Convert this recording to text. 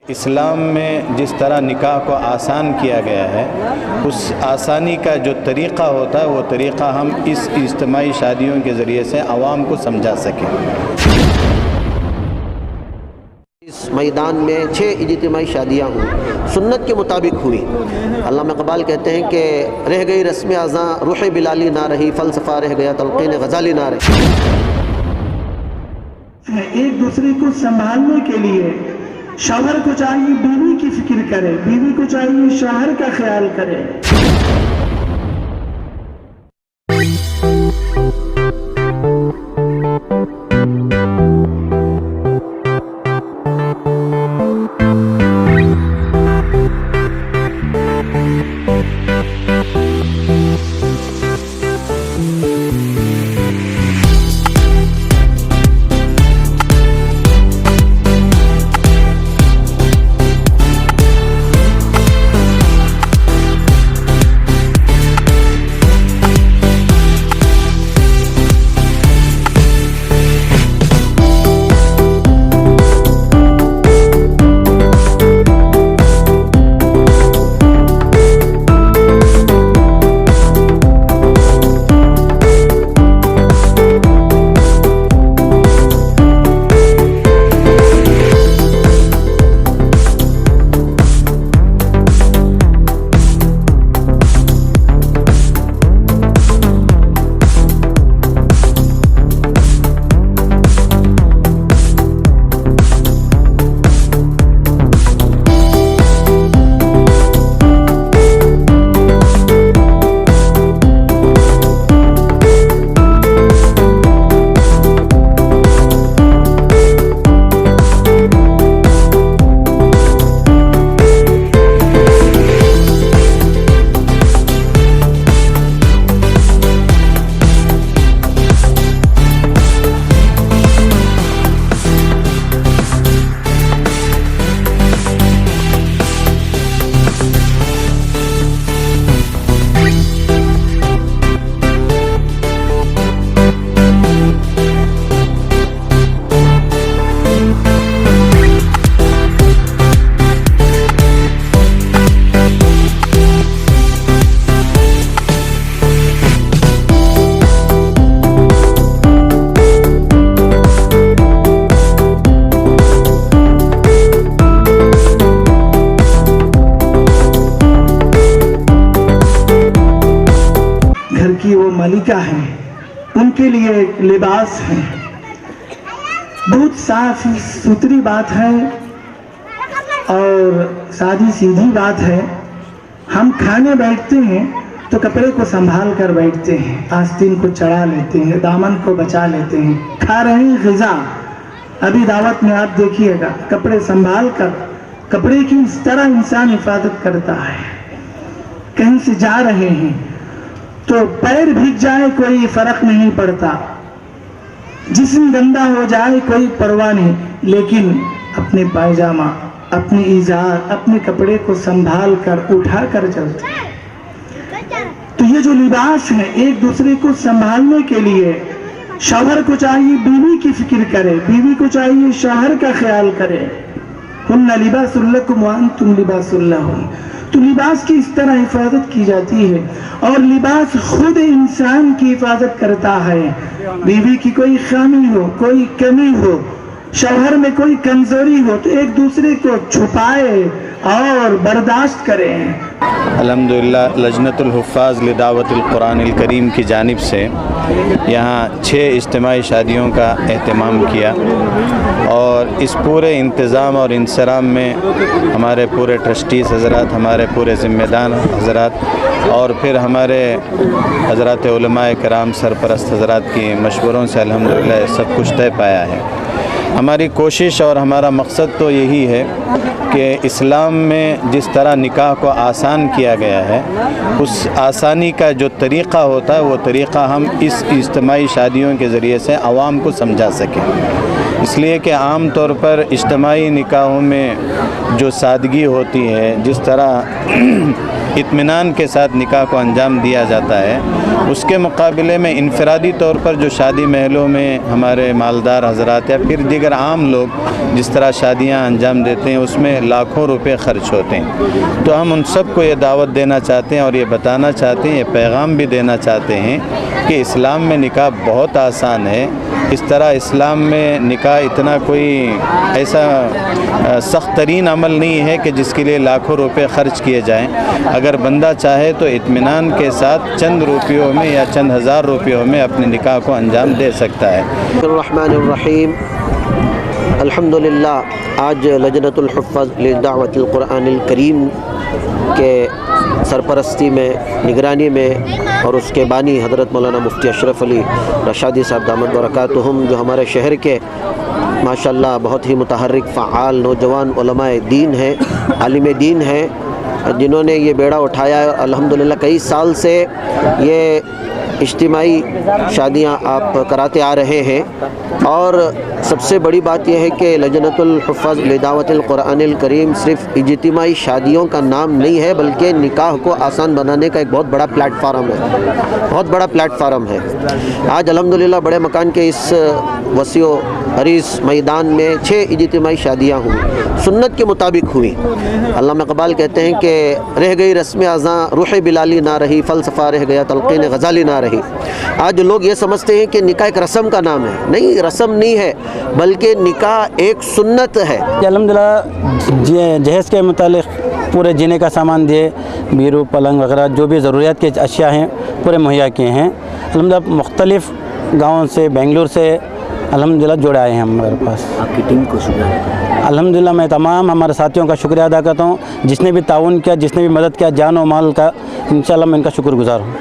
اسلام میں جس طرح نکاح کو آسان کیا گیا ہے، اس آسانی کا جو طریقہ ہوتا ہے وہ طریقہ ہم اس اجتماعی شادیوں کے ذریعے سے عوام کو سمجھا سکیں۔ اس میدان میں 6 اجتماعی شادیاں ہوئی، سنت کے مطابق ہوئی۔ علامہ اقبال کہتے ہیں کہ رہ گئی رسم اذاں روح بلالی نہ رہی، فلسفہ رہ گیا تلقین غزالی نہ رہی۔ ایک دوسرے کو سنبھالنے کے لیے شوہر کو چاہیے بیوی کی فکر کرے، بیوی کو چاہیے شوہر کا خیال کرے۔ کی وہ ملکہ ہیں، ان کے لیے ایک لباس ہے، بہت صاف ستھری بات ہے اور سادی سیدھی بات ہے۔ ہم کھانے بیٹھتے ہیں تو کپڑے کو سنبھال کر بیٹھتے ہیں، آستین کو چڑھا لیتے ہیں، دامن کو بچا لیتے ہیں، کھا رہے ہیں غذا۔ ابھی دعوت میں آپ دیکھیے گا کپڑے سنبھال کر، کپڑے کی اس طرح انسان حفاظت کرتا ہے۔ کہیں سے جا رہے ہیں تو پیر بھیگ جائے کوئی فرق نہیں پڑتا، جسم گندا ہو جائے کوئی پرواہ نہیں، لیکن اپنے پائجامہ، اپنی ازار، اپنے کپڑے کو سنبھال کر اٹھا کر چلتے ہیں۔ تو یہ جو لباس ہے ایک دوسرے کو سنبھالنے کے لیے شوہر کو چاہیے بیوی کی فکر کرے، بیوی کو چاہیے شوہر کا خیال کرے۔ ہن لباس لکم وانتم لباس لہن۔ تو لباس کی اس طرح حفاظت کی جاتی ہے، اور لباس خود انسان کی حفاظت کرتا ہے۔ بیوی کی کوئی خامی ہو، کوئی کمی ہو، شوہر میں کوئی کمزوری ہو تو ایک دوسرے کو چھپائے اور برداشت کریں۔ الحمدللہ لجنۃ الحفاظ لدعوت القرآن الکریم کی جانب سے یہاں 6 اجتماعی شادیوں کا اہتمام کیا، اور اس پورے انتظام اور انصرام میں ہمارے پورے ٹرسٹیز حضرات، ہمارے پورے ذمہ دار حضرات، اور پھر ہمارے حضرات علماء کرام سرپرست حضرات کی مشوروں سے الحمدللہ سب کچھ طے پایا ہے۔ ہماری کوشش اور ہمارا مقصد تو یہی ہے کہ اسلام میں جس طرح نکاح کو آسان کیا گیا ہے، اس آسانی کا جو طریقہ ہوتا ہے وہ طریقہ ہم اس اجتماعی شادیوں کے ذریعے سے عوام کو سمجھا سکیں۔ اس لیے کہ عام طور پر اجتماعی نکاحوں میں جو سادگی ہوتی ہے، جس طرح اطمینان کے ساتھ نکاح کو انجام دیا جاتا ہے، اس کے مقابلے میں انفرادی طور پر جو شادی محلوں میں ہمارے مالدار حضرات یا پھر دیگر عام لوگ جس طرح شادیاں انجام دیتے ہیں اس میں لاکھوں روپے خرچ ہوتے ہیں. تو ہم ان سب کو یہ دعوت دینا چاہتے ہیں اور یہ بتانا چاہتے ہیں, یہ پیغام بھی دینا چاہتے ہیں کہ اسلام میں نکاح بہت آسان ہے. اس طرح اسلام میں نکاح اتنا کوئی ایسا سخت ترین عمل نہیں ہے کہ جس کے لیے لاکھوں روپے خرچ کیے جائیں. اگر بندہ چاہے تو اطمینان کے ساتھ چند روپیوں میں یا چند ہزار روپیوں میں اپنے نکاح کو انجام دے سکتا ہے. الرحمن الرحیم. الحمدللہ آج لجنۃ الحفاظ لدعوت القرآن الکریم کے سرپرستی میں, نگرانی میں, اور اس کے بانی حضرت مولانا مفتی اشرف علی رشادی صاحب دامت برکاتہم, جو ہمارے شہر کے ماشاءاللہ بہت ہی متحرک فعال نوجوان علماء دین ہیں, عالم دین ہیں, جنہوں نے یہ بیڑا اٹھایا ہے. الحمدللہ کئی سال سے یہ اجتماعی شادیاں آپ کراتے آ رہے ہیں, اور سب سے بڑی بات یہ ہے کہ لجنۃ الحفاظ لدعوت القرآن الکریم صرف اجتماعی شادیوں کا نام نہیں ہے بلکہ نکاح کو آسان بنانے کا ایک بہت بڑا پلیٹ فارم ہے, بہت بڑا پلیٹ فارم ہے. آج الحمدللہ بڑے مکان کے اس وسیع و عریض میدان میں 6 اجتماعی شادیاں ہوئی, سنت کے مطابق ہوئی. علامہ اقبال کہتے ہیں کہ رہ گئی رسم اذاں روح بلالی نہ رہی, فلسفہ رہ گیا تلقین غزالی نہ رہی. آج لوگ یہ سمجھتے ہیں کہ نکاح ایک رسم کا نام ہے. نہیں, رسم نہیں ہے بلکہ نکاح ایک سنت ہے. الحمدللہ جہیز کے متعلق پورے جینے کا سامان دیے, بیرو پلنگ وغیرہ جو بھی ضروریات کے اشیاء ہیں پورے مہیا کیے ہیں. الحمدللہ مختلف گاؤں سے, بنگلور سے الحمدللہ جوڑے آئے ہیں ہمارے پاس. آپ کی ٹیم کو شکریہ. الحمدللہ میں تمام ہمارے ساتھیوں کا شکریہ ادا کرتا ہوں, جس نے بھی تعاون کیا, جس نے بھی مدد کیا جان و مال کا. انشاءاللہ میں ان کا شکر گزار ہوں.